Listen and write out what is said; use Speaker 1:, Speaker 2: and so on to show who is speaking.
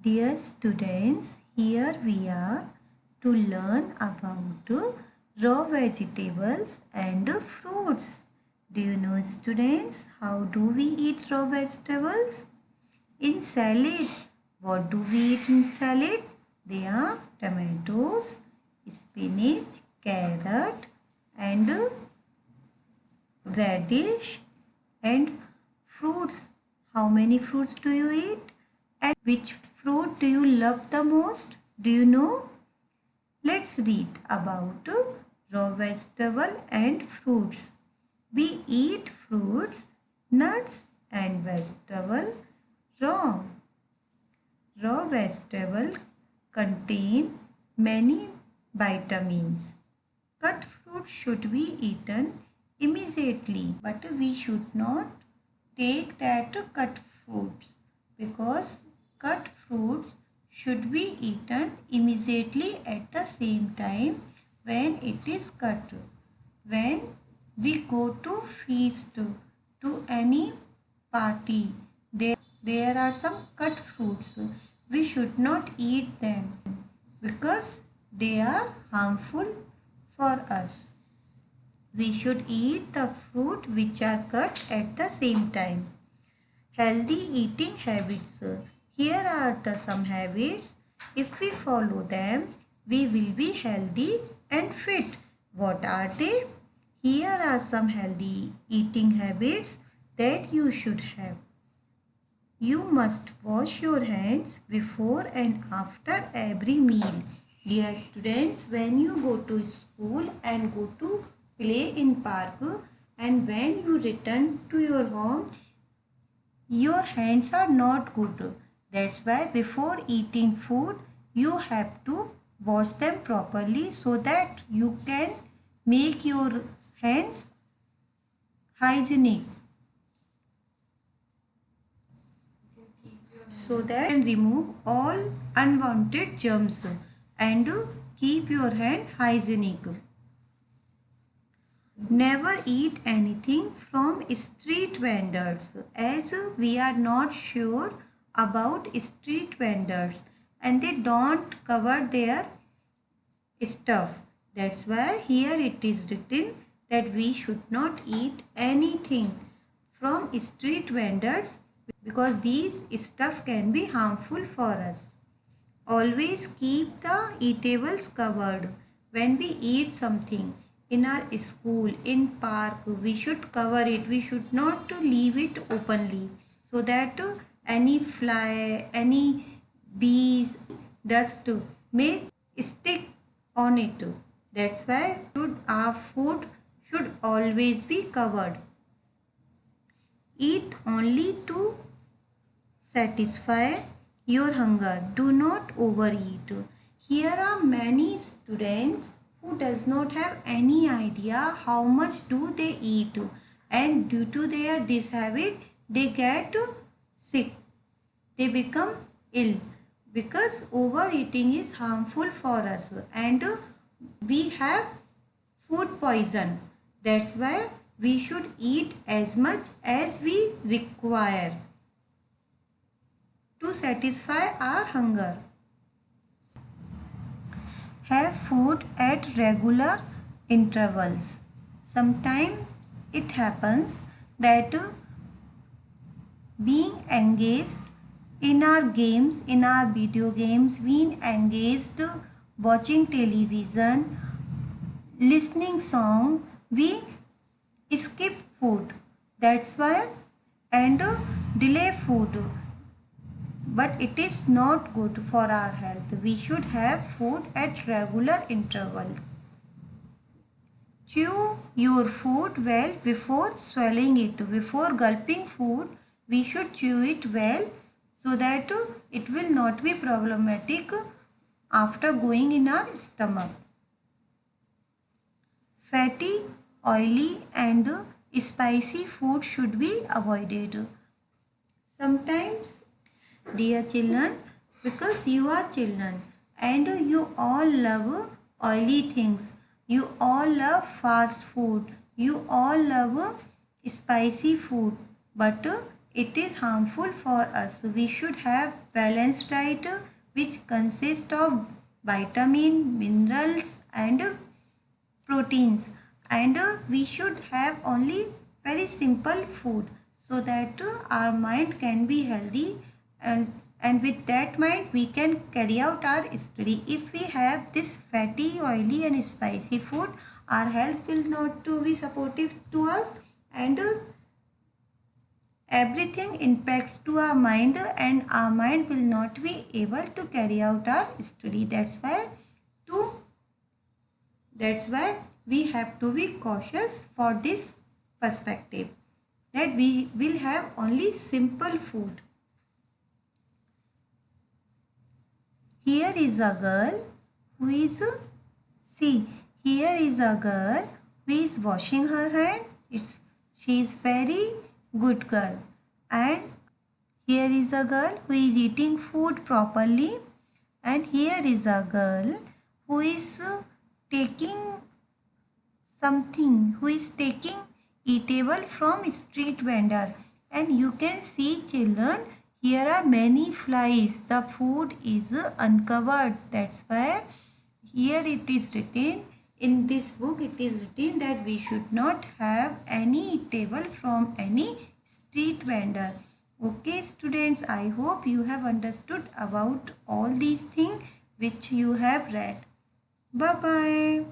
Speaker 1: Dear students, here we are to learn about raw vegetables and fruits. Do you know, students, how do we eat raw vegetables? In salad, what do we eat in salad? They are tomatoes, spinach, carrot and radish and fruits. How many fruits do you eat? And which fruit do you love the most? Do you know? Let's read about raw vegetable and fruits. We eat fruits, nuts and vegetable raw. Raw vegetable contain many vitamins. Cut fruit should be eaten immediately, but we should not take that cut fruits because cut fruits should be eaten immediately at the same time when it is cut. When we go to feast to any party, there are some cut fruits. We should not eat them because they are harmful for us. We should eat the fruit which are cut at the same time. Healthy eating habits. Here are some habits. If we follow them, we will be healthy and fit. What are they? Here are some healthy eating habits that you should have. You must wash your hands before and after every meal. Dear students, when you go to school and go to play in park and when you return to your home, your hands are not good. That's why before eating food, you have to wash them properly so that you can make your hands hygienic. So that you can remove all unwanted germs and keep your hand hygienic. Never eat anything from street vendors as we are not sure about street vendors and they don't cover their stuff. That's why here it is written that we should not eat anything from street vendors because these stuff can be harmful for us. Always keep the eatables covered. When we eat something in our school, in park, we should cover it. We should not leave it openly so that any fly, any bees, dust may stick on it. That's why our food should always be covered. Eat only to satisfy your hunger. Do not overeat. Here are many students who does not have any idea how much do they eat and due to their this habit they get sick. They become ill because overeating is harmful for us and we have food poison. That's why we should eat as much as we require to satisfy our hunger. Have food at regular intervals. Sometimes it happens that being engaged in our games, in our video games, being engaged watching television, listening song, we skip food. That's why and delay food. But it is not good for our health. We should have food at regular intervals. Chew your food well before swallowing it. Before gulping food, we should chew it well so that it will not be problematic after going in our stomach. Fatty, oily and spicy food should be avoided. Sometimes, dear children, because you are children and you all love oily things, you all love fast food, you all love spicy food, but it is harmful for us. We should have balanced diet which consists of vitamin, minerals and proteins, and we should have only very simple food so that our mind can be healthy, and with that mind we can carry out our study. If we have this fatty, oily and spicy food, our health will not be supportive to us, and everything impacts to our mind, and our mind will not be able to carry out our study. To that's why we have to be cautious for this perspective, that we will have only simple food. Here is a girl who is, see, here is a girl who is washing her hand. She is very good girl. And here is a girl who is eating food properly. And here is a girl who is taking something, who is taking eatable from street vendor. And you can see, children, here are many flies. The food is uncovered. That's why here it is written, in this book it is written that we should not have any eatable from any street vendor. Okay students, I hope you have understood about all these things which you have read. Bye bye.